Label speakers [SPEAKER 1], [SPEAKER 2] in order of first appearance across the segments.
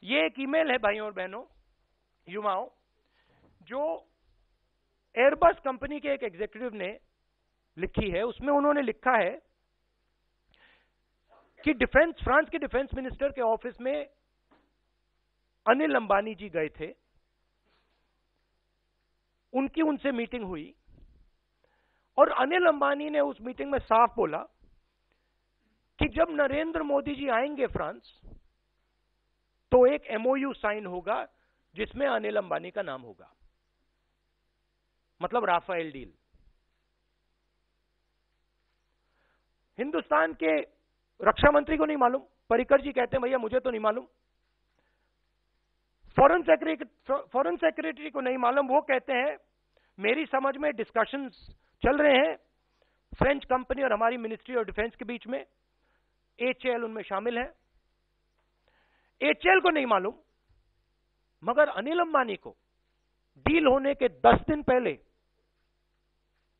[SPEAKER 1] ये एक ईमेल है भाइयों और बहनों, युवाओं, जो एयरबस कंपनी के एक एग्जीक्यूटिव ने लिखी है। उसमें उन्होंने लिखा है कि फ्रांस के डिफेंस मिनिस्टर के ऑफिस में अनिल अंबानी जी गए थे, उनकी उनसे मीटिंग हुई और अनिल अंबानी ने उस मीटिंग में साफ बोला कि जब नरेंद्र मोदी जी आएंगे फ्रांस तो एक एमओयू साइन होगा जिसमें अनिल अंबानी का नाम होगा, मतलब राफेल डील। हिंदुस्तान के रक्षा मंत्री को नहीं मालूम, पर्रिकर जी कहते हैं भैया मुझे तो नहीं मालूम। फॉरेन सेक्रेटरी को नहीं मालूम, वो कहते हैं मेरी समझ में डिस्कशंस चल रहे हैं फ्रेंच कंपनी और हमारी मिनिस्ट्री ऑफ डिफेंस के बीच में, एचएल उनमें शामिल है। एचएल को नहीं मालूम, मगर अनिल अंबानी को डील होने के 10 दिन पहले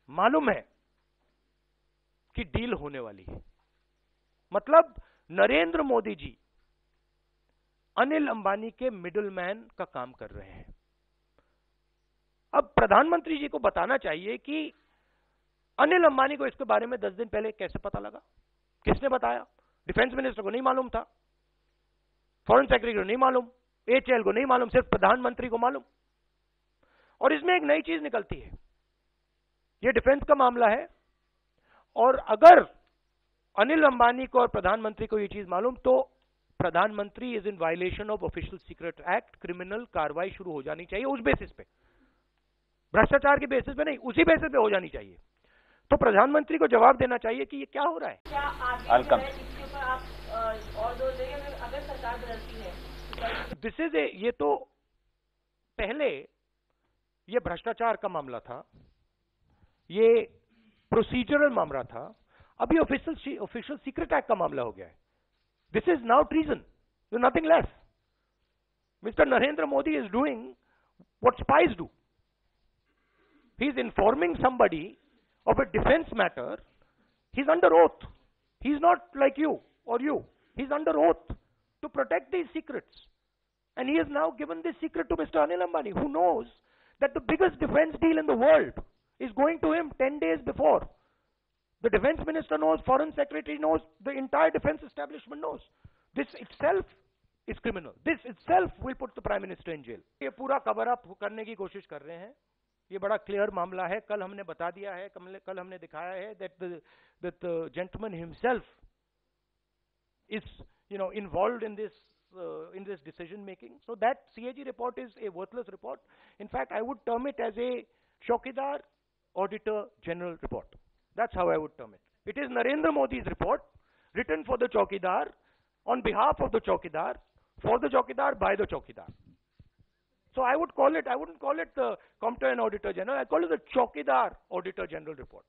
[SPEAKER 1] मालूम है कि डील होने वाली है। मतलब नरेंद्र मोदी जी अनिल अंबानी के मिडलमैन का काम कर रहे हैं। अब प्रधानमंत्री जी को बताना चाहिए कि अनिल अंबानी को इसके बारे में 10 दिन पहले कैसे पता लगा, किसने बताया। डिफेंस मिनिस्टर को नहीं मालूम था, फॉरेन सेक्रेटरी को नहीं मालूम, एचएल को नहीं मालूम, सिर्फ प्रधानमंत्री को मालूम। और इसमें एक नई चीज निकलती है, यह डिफेंस का मामला है और अगर अनिल अंबानी को और प्रधानमंत्री को यह चीज मालूम तो प्रधानमंत्री is in violation of official secret act, criminal कार्रवाई शुरू हो जानी चाहिए उस बेसिस पे, भ्रष्टाचार के बेसिस पे नहीं, उसी बेसिस पे हो जानी चाहिए। तो प्रधानमंत्री को जवाब देना चाहिए कि ये क्या हो रहा है।
[SPEAKER 2] क्या आगे इसके ऊपर आप और जोर देंगे अगर सरकार बदलती है?
[SPEAKER 1] दिस इज ये तो पहले ये भ्रष्टाचार का मामला था, ये प्रोसीजरल मामला था, अभी ऑफिशियल सीक्रेट एक्ट का मामला हो गया है। This is now treason, nothing less. Mister Narendra Modi is doing what spies do. He is informing somebody of a defense matter. He's under oath. He's not like you or you. He's under oath to protect these secrets. And he has now given this secret to Mr. Anil Ambani, who knows that the biggest defense deal in the world is going to him 10 days before. The defense minister knows, foreign secretary knows, the entire defense establishment knows. This itself is criminal. This itself will put the prime minister in jail. ये पूरा cover up करने की कोशिश कर रहे हैं। ये बड़ा क्लियर मामला है, कल हमने बता दिया है, कल हमने दिखाया है that the gentleman himself is involved in this decision making. So that CAG report is a worthless report. In fact, I would term it as a Chowkidar Auditor General report. That's how I would term it. It is Narendra Modi's report written for the Chowkidar, on behalf of the Chowkidar, for the Chowkidar, by the Chowkidar. So I wouldn't call it the Comptroller and Auditor General, I call it the Chowkidar Auditor General report.